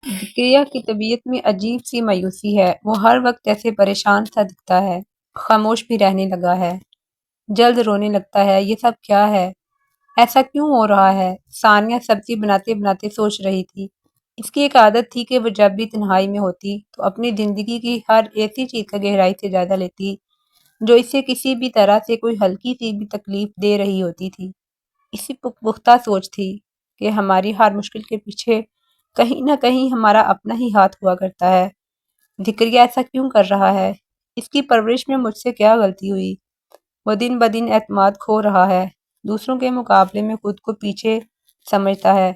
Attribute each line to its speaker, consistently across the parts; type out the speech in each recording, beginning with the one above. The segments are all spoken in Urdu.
Speaker 1: ذکریہ کی طبیعت میں عجیب سی مایوسی ہے۔ وہ ہر وقت ایسے پریشان سا دکھتا ہے، خاموش بھی رہنے لگا ہے، جلد رونے لگتا ہے۔ یہ سب کیا ہے؟ ایسا کیوں ہو رہا ہے؟ ثانیہ سبزی بناتے بناتے سوچ رہی تھی۔ اس کی ایک عادت تھی کہ وہ جب بھی تنہائی میں ہوتی تو اپنی زندگی کی ہر ایسی چیز کا گہرائی سے جائزہ لیتی جو اسے کسی بھی طرح سے کوئی ہلکی سی بھی تکلیف دے رہی ہوتی تھی۔ اسی پختہ سوچ تھی کہ ہماری ہر مشکل کے پیچھے کہیں نہ کہیں ہمارا اپنا ہی ہاتھ ہوا کرتا ہے۔ ذکریہ ایسا کیوں کر رہا ہے؟ اس کی پرورش میں مجھ سے کیا غلطی ہوئی؟ وہ دن بدن اعتماد کھو رہا ہے، دوسروں کے مقابلے میں خود کو پیچھے سمجھتا ہے۔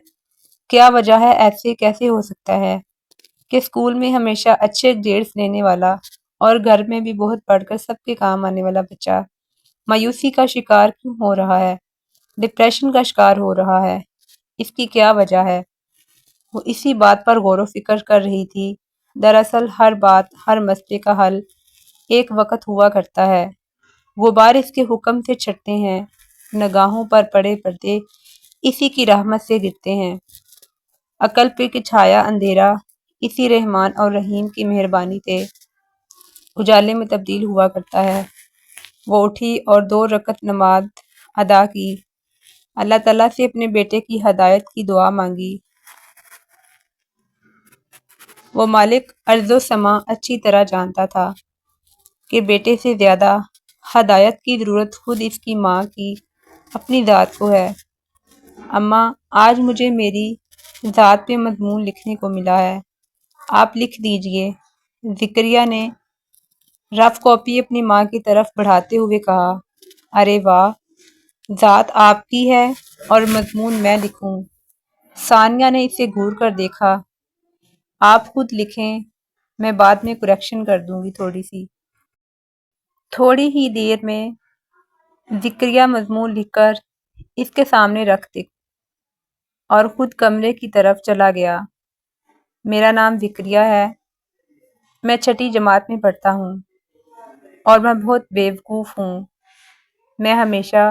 Speaker 1: کیا وجہ ہے؟ ایسے کیسے ہو سکتا ہے کہ اسکول میں ہمیشہ اچھے گریڈز لینے والا اور گھر میں بھی بہت پڑھ کر سب کے کام آنے والا بچہ مایوسی کا شکار کیوں ہو رہا ہے، ڈپریشن کا شکار ہو رہا ہے؟ اس کی کیا وجہ ہے؟ وہ اسی بات پر غور و فکر کر رہی تھی۔ دراصل ہر بات، ہر مسئلے کا حل ایک وقت ہوا کرتا ہے۔ غبار اس کے حکم سے چھٹتے ہیں، نگاہوں پر پڑے پردے اسی کی رحمت سے گرتے ہیں۔ عقل پہ کی چھایا اندھیرا اسی رحمان اور رحیم کی مہربانی سے اجالے میں تبدیل ہوا کرتا ہے۔ وہ اٹھی اور 2 رکعت نماز ادا کی، اللہ تعالیٰ سے اپنے بیٹے کی ہدایت کی دعا مانگی۔ وہ مالک ارض و سما اچھی طرح جانتا تھا کہ بیٹے سے زیادہ ہدایت کی ضرورت خود اس کی ماں کی اپنی ذات کو ہے۔ اماں، آج مجھے میری ذات پہ مضمون لکھنے کو ملا ہے، آپ لکھ دیجئے۔ ذکریہ نے رف کاپی اپنی ماں کی طرف بڑھاتے ہوئے کہا، ارے واہ، ذات آپ کی ہے اور مضمون میں لکھوں؟ ثانیہ نے اسے گھور کر دیکھا۔ آپ خود لکھیں، میں بعد میں کریکشن کر دوں گی تھوڑی سی۔ تھوڑی ہی دیر میں ذکریہ مضمون لکھ کر اس کے سامنے رکھ دے اور خود کمرے کی طرف چلا گیا۔ میرا نام ذکریہ ہے، میں 6ٹھی جماعت میں پڑھتا ہوں اور میں بہت بیوقوف ہوں۔ میں ہمیشہ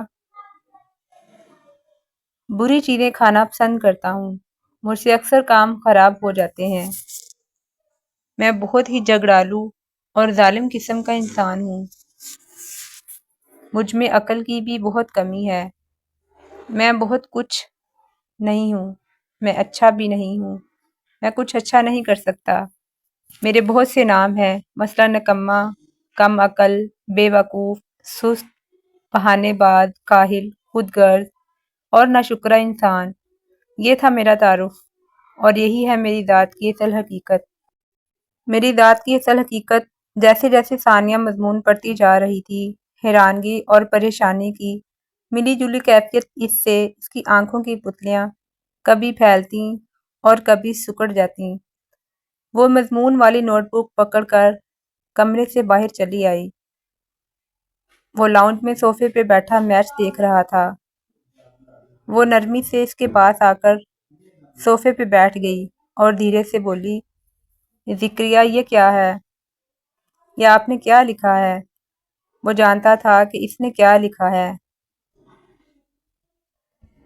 Speaker 1: بری چیزیں کھانا پسند کرتا ہوں، مجھ سے اکثر کام خراب ہو جاتے ہیں۔ میں بہت ہی جھگڑالو اور ظالم قسم کا انسان ہوں۔ مجھ میں عقل کی بھی بہت کمی ہے۔ میں بہت کچھ نہیں ہوں، میں اچھا بھی نہیں ہوں، میں کچھ اچھا نہیں کر سکتا۔ میرے بہت سے نام ہیں، مثلا نکما، کم عقل، بے وقوف، سست، بہانے باز، کاہل، خود غرض اور ناشکرا انسان۔ یہ تھا میرا تعارف اور یہی ہے میری ذات کی اصل حقیقت۔ میری ذات کی اصل حقیقت جیسے جیسے ثانیہ مضمون پڑھتی جا رہی تھی، حیرانگی اور پریشانی کی ملی جلی کیفیت اس سے اس کی آنکھوں کی پتلیاں کبھی پھیلتیں اور کبھی سکڑ جاتیں۔ وہ مضمون والی نوٹ بک پکڑ کر کمرے سے باہر چلی آئی۔ وہ لاؤنج میں صوفے پہ بیٹھا میچ دیکھ رہا تھا۔ وہ نرمی سے اس کے پاس آ کر صوفے پہ بیٹھ گئی اور دھیرے سے بولی، ذکریہ، یہ کیا ہے؟ یہ آپ نے کیا لکھا ہے؟ وہ جانتا تھا کہ اس نے کیا لکھا ہے۔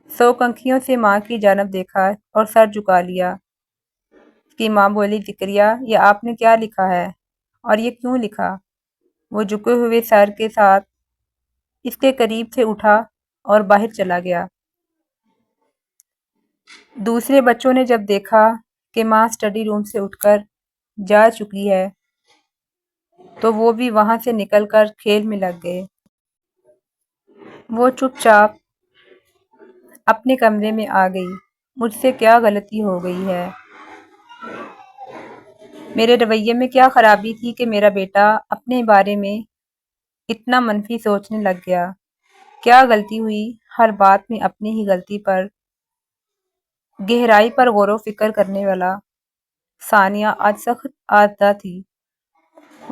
Speaker 1: سوک انکھیوں سے ماں کی جانب دیکھا اور سر جھکا لیا۔ اس کی ماں بولی، ذکریہ، یہ آپ نے کیا لکھا ہے اور یہ کیوں لکھا؟ وہ جھکے ہوئے سر کے ساتھ اس کے قریب سے اٹھا اور باہر چلا گیا۔ دوسرے بچوں نے جب دیکھا کہ ماں اسٹڈی روم سے اٹھ کر جا چکی ہے تو وہ بھی وہاں سے نکل کر کھیل میں لگ گئے۔ وہ چپ چاپ اپنے کمرے میں آ گئی۔ مجھ سے کیا غلطی ہو گئی ہے؟ میرے رویے میں کیا خرابی تھی کہ میرا بیٹا اپنے بارے میں اتنا منفی سوچنے لگ گیا؟ کیا غلطی ہوئی؟ ہر بات میں اپنی ہی غلطی پر گہرائی پر غور و فکر کرنے والا ثانیہ آج سخت آزادہ تھی،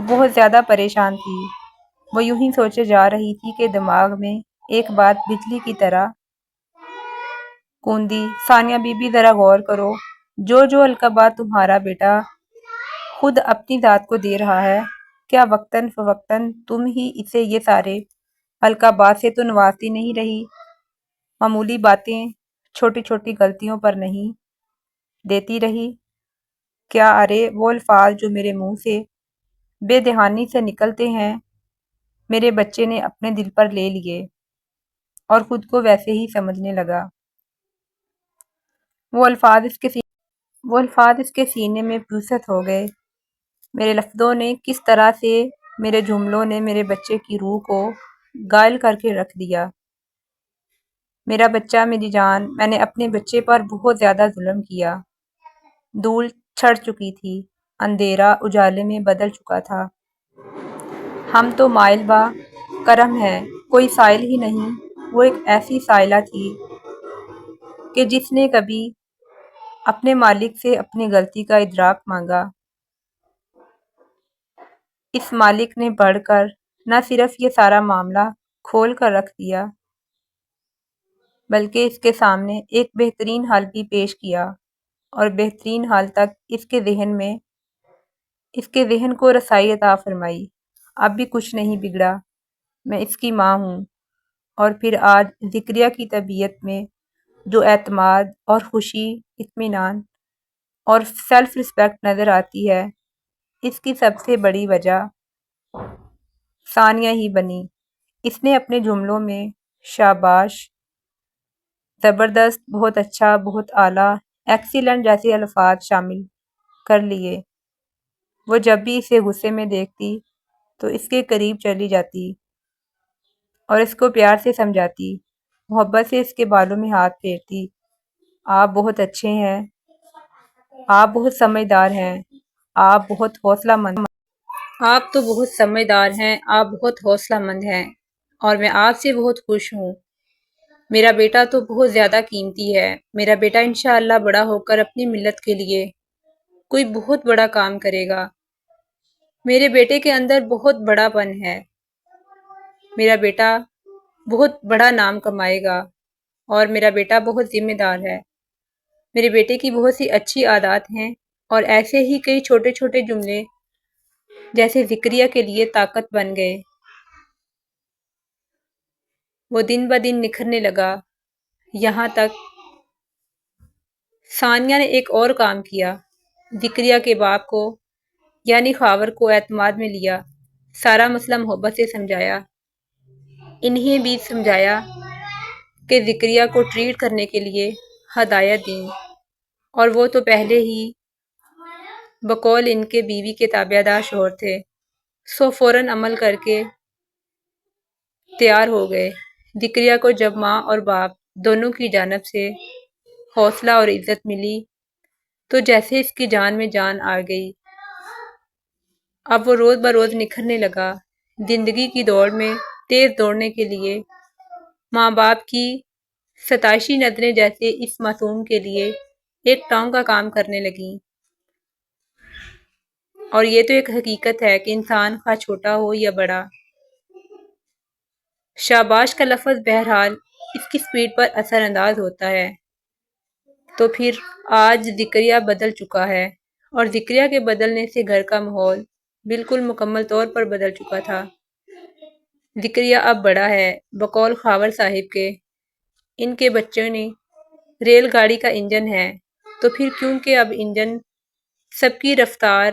Speaker 1: بہت زیادہ پریشان تھی۔ وہ یوں ہی سوچے جا رہی تھی کہ دماغ میں ایک بات بجلی کی طرح کوندی، ثانیہ بی بی، ذرا غور کرو، جو جو القابات تمہارا بیٹا خود اپنی ذات کو دے رہا ہے، کیا وقتاً فوقتاً تم ہی اسے یہ سارے القابات سے تو نوازتی نہیں رہی؟ معمولی باتیں، چھوٹی چھوٹی غلطیوں پر نہیں دیتی رہی؟ کیا ارے وہ الفاظ جو میرے منہ سے بے دہانی سے نکلتے ہیں میرے بچے نے اپنے دل پر لے لیے اور خود کو ویسے ہی سمجھنے لگا۔ وہ الفاظ اس کے سینے میں پروست ہو گئے۔ میرے لفظوں نے کس طرح سے، میرے جملوں نے میرے بچے کی روح کو گائل کر کے رکھ دیا۔ میرا بچہ، میری جان، میں نے اپنے بچے پر بہت زیادہ ظلم کیا۔ دھول چھڑ چکی تھی، اندھیرا اجالے میں بدل چکا تھا۔ ہم تو مائل با کرم ہیں، کوئی سائل ہی نہیں۔ وہ ایک ایسی سائلہ تھی کہ جس نے کبھی اپنے مالک سے اپنی غلطی کا ادراک مانگا۔ اس مالک نے بڑھ کر نہ صرف یہ سارا معاملہ کھول کر رکھ دیا بلکہ اس کے سامنے ایک بہترین حل بھی پیش کیا، اور بہترین حل تک اس کے ذہن کو رسائی عطا فرمائی۔ اب بھی کچھ نہیں بگڑا، میں اس کی ماں ہوں۔ اور پھر آج ذکریہ کی طبیعت میں جو اعتماد اور خوشی، اطمینان اور سیلف رسپیکٹ نظر آتی ہے، اس کی سب سے بڑی وجہ ثانیہ ہی بنی۔ اس نے اپنے جملوں میں شاباش، زبردست، بہت اچھا، بہت اعلیٰ، ایکسیلنٹ جیسے الفاظ شامل کر لیے۔ وہ جب بھی اسے غصے میں دیکھتی تو اس کے قریب چلی جاتی اور اس کو پیار سے سمجھاتی، محبت سے اس کے بالوں میں ہاتھ پھیرتی۔ آپ بہت اچھے ہیں، آپ بہت سمجھدار ہیں، آپ بہت حوصلہ مند آپ تو بہت سمجھدار ہیں، آپ بہت حوصلہ مند ہیں، اور میں آپ سے بہت خوش ہوں۔ میرا بیٹا تو بہت زیادہ قیمتی ہے۔ میرا بیٹا انشاءاللہ بڑا ہو کر اپنی ملت کے لیے کوئی بہت بڑا کام کرے گا۔ میرے بیٹے کے اندر بہت بڑا پن ہے۔ میرا بیٹا بہت بڑا نام کمائے گا، اور میرا بیٹا بہت ذمہ دار ہے۔ میرے بیٹے کی بہت سی اچھی عادات ہیں، اور ایسے ہی کئی چھوٹے چھوٹے جملے جیسے ذکریہ کے لیے طاقت بن گئے۔ وہ دن بہ دن نکھرنے لگا، یہاں تک ثانیہ نے ایک اور کام کیا۔ ذکریہ کے باپ کو یعنی خاور کو اعتماد میں لیا، سارا مسئلہ محبت سے سمجھایا۔ انہیں بھی سمجھایا کہ ذکریہ کو ٹریٹ کرنے کے لیے ہدایت دیں، اور وہ تو پہلے ہی بقول ان کے بیوی کے تابع دار شوہر تھے، سو فوراً عمل کر کے تیار ہو گئے۔ ذکریہ کو جب ماں اور باپ دونوں کی جانب سے حوصلہ اور عزت ملی تو جیسے اس کی جان میں جان آ گئی۔ اب وہ روز بروز نکھرنے لگا۔ زندگی کی دوڑ میں تیز دوڑنے کے لیے ماں باپ کی ستائشی نظریں جیسے اس معصوم کے لیے ایک ٹانگ کا کام کرنے لگیں۔ اور یہ تو ایک حقیقت ہے کہ انسان خواہ چھوٹا ہو یا بڑا، شاباش کا لفظ بہرحال اس کی سپیڈ پر اثر انداز ہوتا ہے۔ تو پھر آج ذکریہ بدل چکا ہے، اور ذکریہ کے بدلنے سے گھر کا ماحول بالکل مکمل طور پر بدل چکا تھا۔ ذکریہ اب بڑا ہے، بقول خاور صاحب کے ان کے بچوں نے ریل گاڑی کا انجن ہے، تو پھر کیونکہ اب انجن سب کی رفتار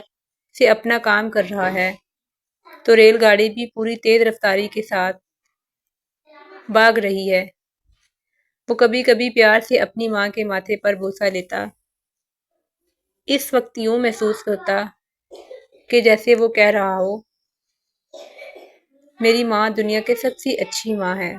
Speaker 1: سے اپنا کام کر رہا ہے، تو ریل گاڑی بھی پوری تیز رفتاری کے ساتھ بھاگ رہی ہے۔ وہ کبھی کبھی پیار سے اپنی ماں کے ماتھے پر بوسہ لیتا۔ اس وقت یوں محسوس ہوتا کہ جیسے وہ کہہ رہا ہو، میری ماں دنیا کی سب سے اچھی ماں ہے۔